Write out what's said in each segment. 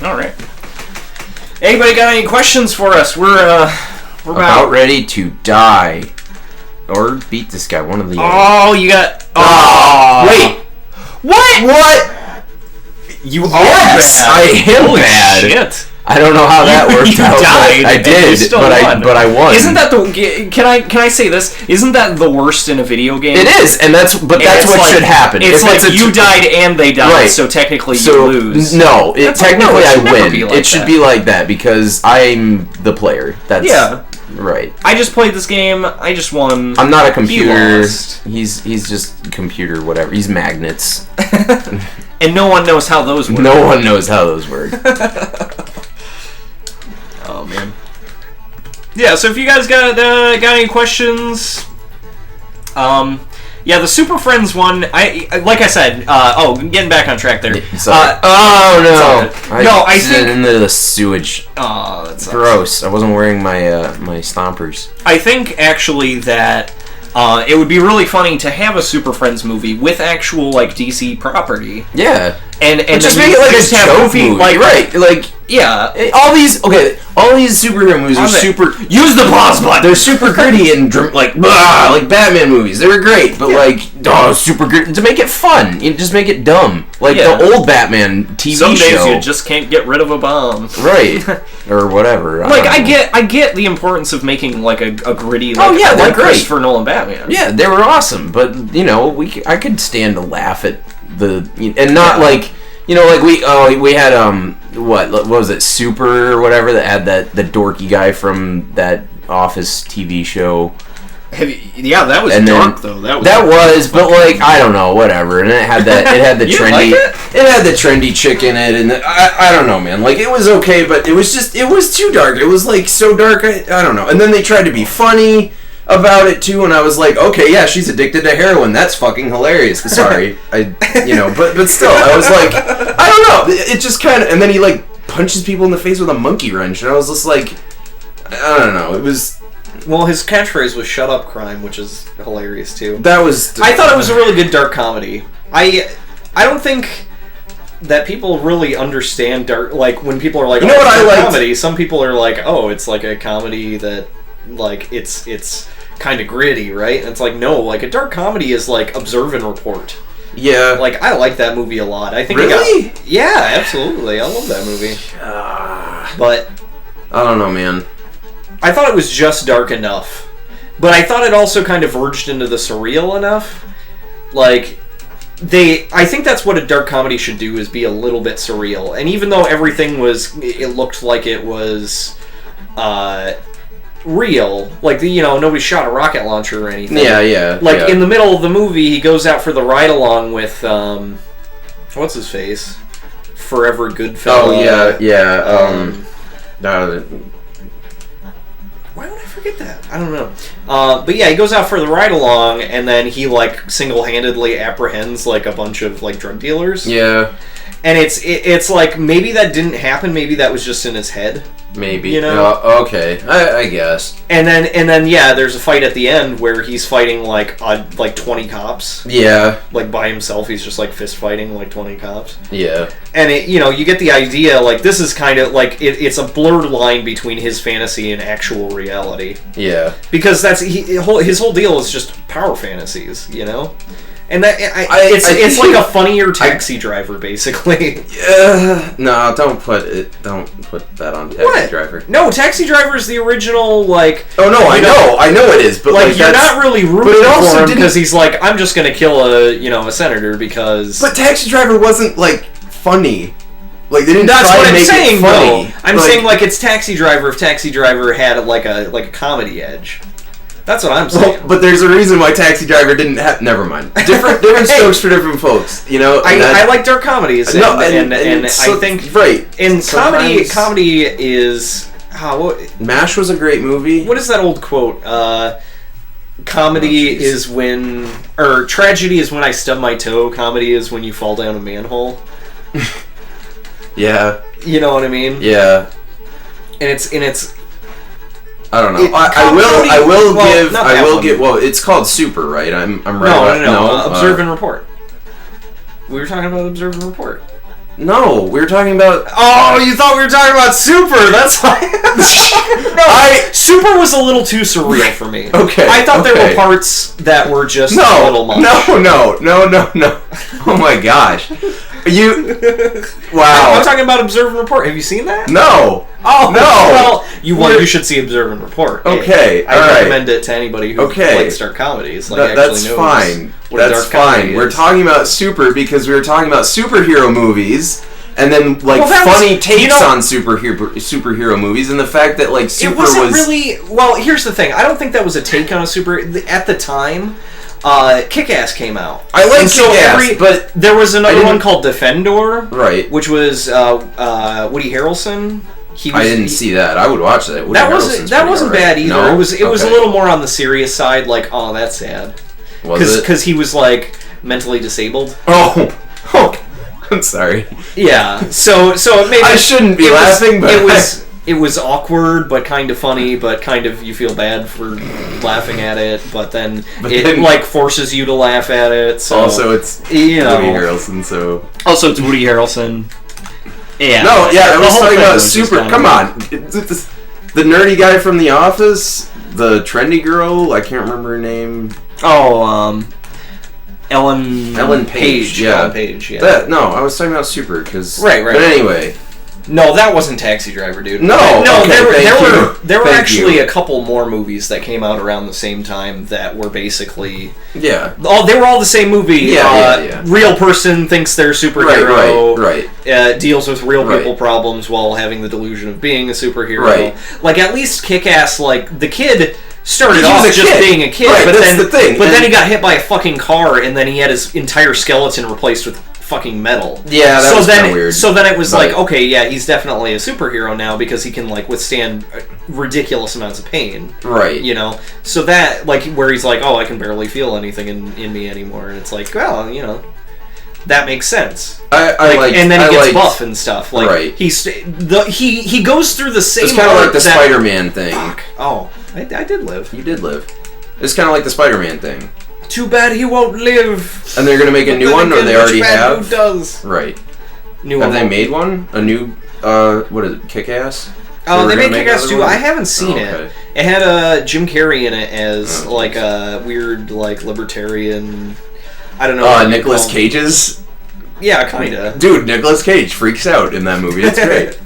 All right. Anybody got any questions for us? We're about ready to die. Or beat this guy, one of the other. Oh, you got... Oh, wait. What? You are yes, bad. I am Holy bad. Shit. I don't know how that worked out. Died, I did, but I won. Isn't that the... Can I say this? Isn't that the worst in a video game? It is, and that's what like, should happen. It's like you died and they died, right. So technically you lose. No, technically I win. Like it should be like that because I'm the player. That's right. I just played this game. I just won. I'm not a computer. He's just computer whatever. He's magnets. And no one knows how those work. No one knows how those work. Oh man. Yeah, so if you guys got any questions, yeah, the Super Friends one. Like I said. Getting back on track there. I think into the sewage. Oh, that's gross. I wasn't wearing my stompers. I think actually that it would be really funny to have a Super Friends movie with actual like DC property. Yeah. And just make it like a joke movie, like right? Like all these superhero movies are super. Use the pause button. They're super gritty and like Batman movies. They were great, but super gritty to make it fun. You just make it dumb, like the old Batman TV show. Some days you just can't get rid of a bomb, right? Or whatever. I get the importance of making like a gritty. They're great. Christopher Nolan Batman. Yeah, they were awesome, but I could stand to laugh at and not like we had what was it, Super or whatever, that had the dorky guy from that Office TV show. That was dark though. But like I don't know, whatever. And it had the trendy. It had the trendy chick in it, and I don't know, man. Like it was okay, but it was too dark. It was like so dark. I don't know. And then they tried to be funny about it too, and I was like, okay, yeah, she's addicted to heroin. That's fucking hilarious. Sorry, but still, I was like, I don't know. It just kind of, and then he like punches people in the face with a monkey wrench, and I was just like, I don't know. It was. Well, his catchphrase was "Shut up, crime," which is hilarious too. That was. I thought it was a really good dark comedy. I don't think that people really understand dark. Like when people are like, you know what I like comedy. Some people are like, oh, it's like a comedy that like it's kind of gritty, right? And it's like, no, like a dark comedy is like Observe and Report. Yeah. Like I like that movie a lot. I think really? Yeah, absolutely. I love that movie. But I don't know, man. I thought it was just dark enough, but I thought it also kind of verged into the surreal enough. Like I think that's what a dark comedy should do, is be a little bit surreal. And even though everything it looked like it was real, like nobody shot a rocket launcher or anything. Yeah. Like in the middle of the movie, he goes out for the ride along with what's his face? Forever Goodfellow. Oh yeah. Why would I forget that? I don't know. But yeah, he goes out for the ride along, and then he like single-handedly apprehends like a bunch of like drug dealers. Yeah. And it's like maybe that didn't happen. Maybe that was just in his head. Maybe. Okay. I guess. And then yeah, there's a fight at the end where he's fighting like 20 cops. Yeah. Like by himself, he's just like fist fighting like 20 cops. Yeah. And you get the idea, like this is kind of like it's a blurred line between his fantasy and actual reality. Yeah. Because his whole deal is just power fantasies, And that it's like a funnier Taxi Driver, basically. No, don't put that on Taxi Driver. No, Taxi Driver is the original, like. Oh no, I know it is, but like you're not really rooting for him because he's like, I'm just gonna kill a senator because. But Taxi Driver wasn't like funny. Like they didn't. That's try what to I'm make saying, it funny. though. I'm saying like it's Taxi Driver if Taxi Driver had like a comedy edge. That's what I'm saying. Well, but there's a reason why Taxi Driver didn't have... Never mind. Different strokes for different folks, I like dark comedies. And I think... Right. And comedy is... MASH was a great movie. What is that old quote? Comedy is when... Or tragedy is when I stub my toe. Comedy is when you fall down a manhole. Yeah. You know what I mean? Yeah. And it's... I don't know. I will give. Well, it's called Super, right? I'm right. No. Observe and Report. We were talking about Observe and Report. No, we were talking about... Oh, you thought we were talking about Super! That's why... No, Super was a little too surreal for me. Okay. I thought there were parts that were just a little much. No. Oh my gosh. Wow. I'm talking about Observe and Report. Have you seen that? No. Oh, no. Well, you should see Observe and Report. Okay, I recommend it to anybody who likes dark comedies. Like, that's fine. That's fine. We're talking about Super because we were talking about superhero movies. And then, like, funny takes on superhero movies, and the fact that, like, Super was... It wasn't really... Well, here's the thing. I don't think that was a take on a super... At the time, Kick-Ass came out. I like Kick-Ass, but... There was another one called Defendor. Right. Which was Woody Harrelson. I didn't see that. I would watch that. That wasn't bad either. No? It was a little more on the serious side, like, oh, that's sad. Because he was, like, mentally disabled. Oh, I'm sorry. Yeah, so maybe I shouldn't be laughing, but it was awkward, but kind of funny, but kind of you feel bad for laughing at it, but then like forces you to laugh at it. So also, it's Woody Harrelson. So also it's Woody Harrelson. Yeah. No, yeah, I was talking about Super. Come on, the nerdy guy from The Office, the trendy girl. I can't remember her name. Ellen Page. Yeah. Ellen Page, yeah. I was talking about Super, because... Right. But anyway. No, that wasn't Taxi Driver, dude. No, there were actually a couple more movies that came out around the same time that were basically... Yeah. They were all the same movie. Yeah. Real person thinks they're a superhero. Right. Deals with real people problems while having the delusion of being a superhero. Right. Like, at least Kick-Ass, like, the kid... started off just being a kid, but then he got hit by a fucking car, and then he had his entire skeleton replaced with fucking metal. Yeah, that was kind of weird. So then it was like, okay, yeah, he's definitely a superhero now because he can, like, withstand ridiculous amounts of pain. Right. You know? So that, like, where he's like, oh, I can barely feel anything in me anymore, and it's like, well, you know, that makes sense. And then he gets buff and stuff. Like, right. He goes through the same... It's kind of like the Spider-Man thing. Fuck. Oh. I did live. You did live. It's kind of like the Spider-Man thing. Too bad he won't live. And they're going to make a new one, or they already have? Who does? Right. Have they made one? A new, what is it, Kick-Ass? Oh, they made Kick-Ass too. I haven't seen it. It had Jim Carrey in it as, like, a weird, like, libertarian... I don't know. Nicolas Cage's? Yeah, kinda. Dude, Nicolas Cage freaks out in that movie. It's great.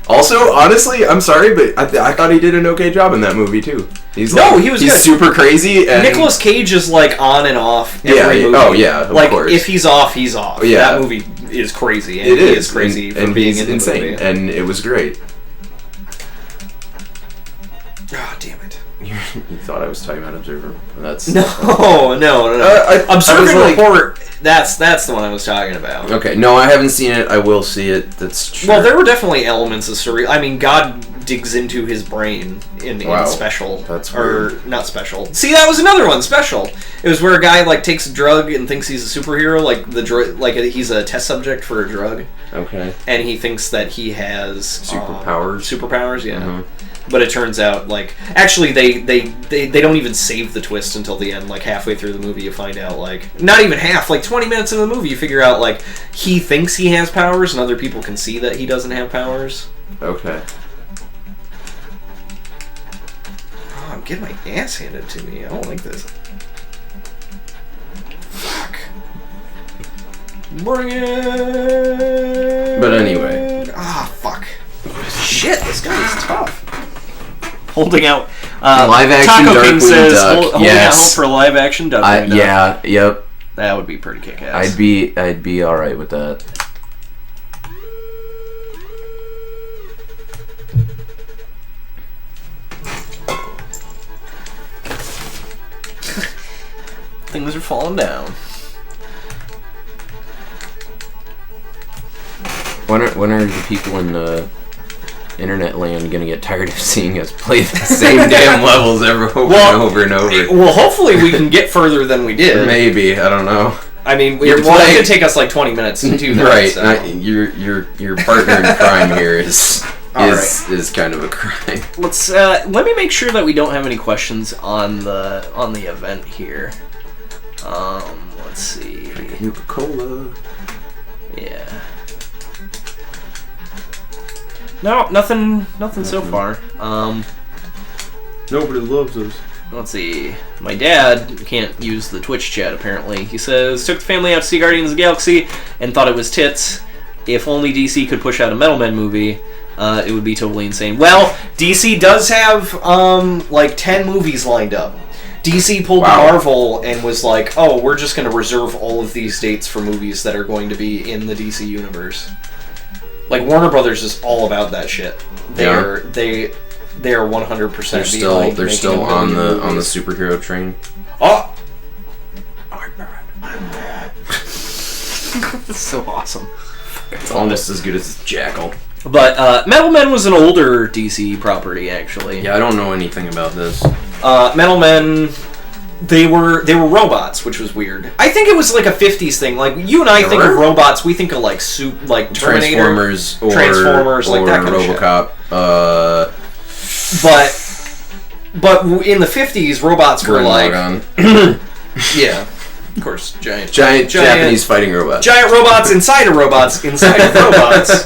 Also, honestly, I'm sorry, but I thought he did an okay job in that movie too. He was good. He's super crazy. And Nicolas Cage is like on and off every movie. Oh yeah, of course. If he's off, he's off. Yeah. That movie is crazy. And he is crazy for being in insane. the movie. And it was great. Ah, damn it. You thought I was talking about Observer? That's no. Observer and Report. That's the one I was talking about. Okay, no, I haven't seen it. I will see it. That's true. Well, there were definitely elements of surreal. I mean, God digs into his brain in Special. That's weird. Or not Special. See, that was another one. Special. It was where a guy like takes a drug and thinks he's a superhero, like he's a test subject for a drug. Okay. And he thinks that he has superpowers. Yeah. Mm-hmm. But it turns out, like, actually, they don't even save the twist until the end. Like, halfway through the movie, you find out, like, not even half, like, 20 minutes into the movie, you figure out, like, he thinks he has powers, and other people can see that he doesn't have powers. Okay. Oh, I'm getting my ass handed to me. I don't like this. Fuck. Bring it. But anyway. Ah, fuck. Shit, this guy is tough. Holding out. Live action Taco Darkwing King says, Duck. holding out hope for live action Darkwing Duck. Yeah, yep. That would be pretty kick-ass. I'd be all right with that. Things are falling down. When are the people in internet land gonna get tired of seeing us play the same damn levels over and over? Well, hopefully we can get further than we did. Maybe, I don't know. I mean, it's going to take us like 20 minutes to do that. Right. So. Your partner in crime here is kind of a crime. Let's let me make sure that we don't have any questions on the event here. Let's see. Nuka-Cola. Yeah. No, nothing so far. Nobody loves us. Let's see. My dad can't use the Twitch chat, apparently. He says, took the family out to see Guardians of the Galaxy and thought it was tits. If only DC could push out a Metal Men movie, it would be totally insane. Well, DC does have, 10 movies lined up. DC pulled Marvel and was like, oh, we're just going to reserve all of these dates for movies that are going to be in the DC universe. Like, Warner Brothers is all about that shit. They are 100% They're still on the superhero train. Oh! I'm bad. That's so awesome. It's almost as good as Jackal. But Metal Men was an older DC property, actually. Yeah, I don't know anything about this. Metal Men, they were robots, which was weird. I think it was like a 50s thing. Like, you and I think of robots, we think of like Terminator, Transformers, like that kind RoboCop. of shit. But in the 50s, robots were like yeah, of course, giant Japanese fighting robots. Giant robots inside of robots inside of robots.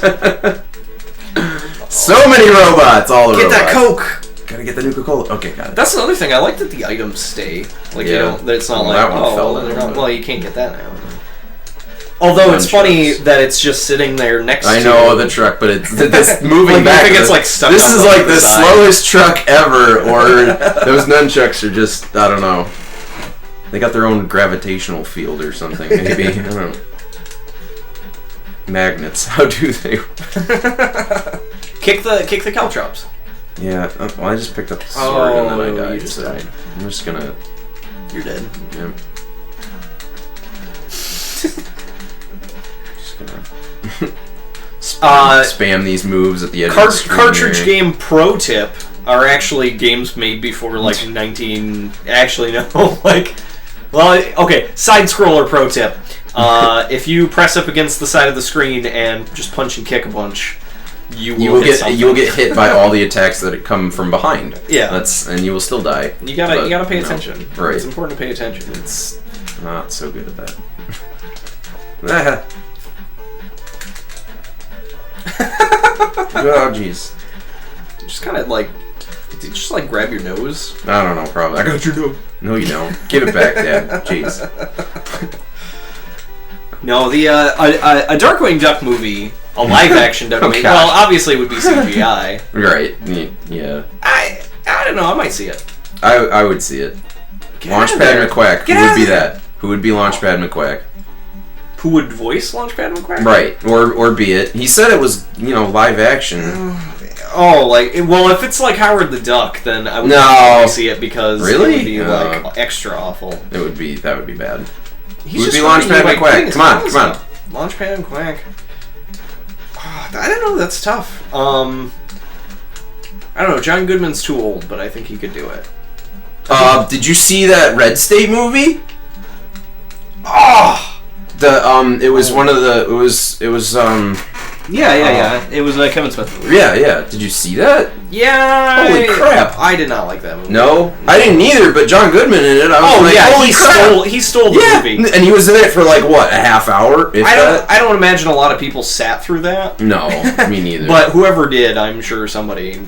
So many robots, all the robots. Get that Coke. Gotta get the Nuka-Cola. Okay, got it. That's another thing. I like that the items stay. Like, you don't. That it's not like, well, you can't get that now. Although it's funny that it's just sitting there next to... I know the truck, but it's moving like, back. I think it's like stuck. This is like the slowest truck ever, or those nunchucks are just, I don't know. They got their own gravitational field or something, maybe. I don't know. Magnets. How do they? Kick the caltrops. Yeah. Well, I just picked up the sword and then I died. You just died. I'm just gonna... You're dead. Yeah. Just gonna... spam these moves at the edge of the screen. Cartridge game pro tip are actually games made before like 19... Actually, no. Well, okay. Side scroller pro tip. If you press up against the side of the screen and just punch and kick a bunch, you will get hit by all the attacks that come from behind. Yeah, and you will still die. You gotta pay attention. Right, it's important to pay attention. It's not so good at that. Oh jeez. Just kind of like, did you just like grab your nose? I don't know. Probably. I got your nose. No, you don't. Give it back, Dad. Jeez. No, the a Darkwing Duck movie, a live action Duck movie. Well, obviously it would be CGI. Right. Yeah. I don't know. I might see it. I would see it. Launchpad McQuack. Who would be that? Who would be Launchpad McQuack? Who would voice Launchpad McQuack? Right. Or be it. He said it was, live action. Oh, if it's like Howard the Duck, then I would probably see it because it would be like extra awful. That would be bad. He's would be Launchpad McQuack. Come on. Launchpad McQuack. Oh, I don't know. That's tough. I don't know. John Goodman's too old, but I think he could do it. Did you see that Red State movie? Oh! It was one of the. It was. Yeah. It was a Kevin Smith movie. Yeah. Did you see that? Yeah. Holy crap! I did not like that movie. No, I didn't either. But John Goodman in it. Holy crap! He stole the movie, and he was in it for like what, a half hour? I don't imagine a lot of people sat through that. No, me neither. But whoever did, I'm sure somebody,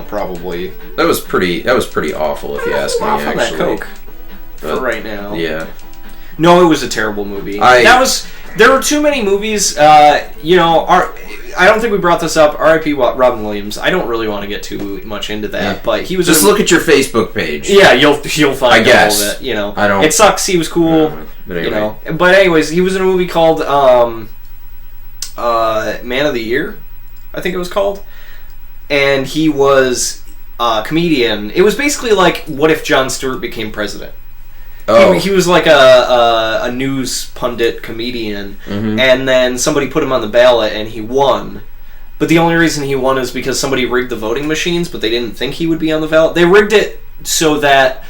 probably. That was pretty awful, if you ask me. Actually, that Coke for right now. Yeah. No, it was a terrible movie. There were too many movies. I don't think we brought this up. R.I.P. Robin Williams. I don't really want to get too much into that, but he was just look at your Facebook page. Yeah, you'll find all of it. I don't. It sucks. He was cool. But anyway. But anyways, he was in a movie called Man of the Year, I think it was called, and he was a comedian. It was basically like, what if Jon Stewart became president? Oh. He was like a news pundit comedian, and then somebody put him on the ballot, and he won. But the only reason he won is because somebody rigged the voting machines, but they didn't think he would be on the ballot. They rigged it so that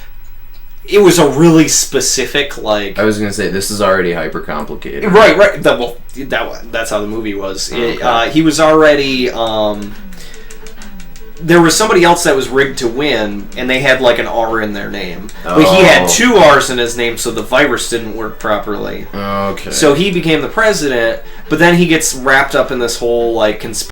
it was a really specific, like... I was going to say, this is already hyper complicated. Right. That's how the movie was. Okay. He was already... there was somebody else that was rigged to win, and they had like an R in their name. Oh. But he had 2 R's in his name, so the virus didn't work properly. Okay. So he became the president, but then he gets wrapped up in this whole like conspiracy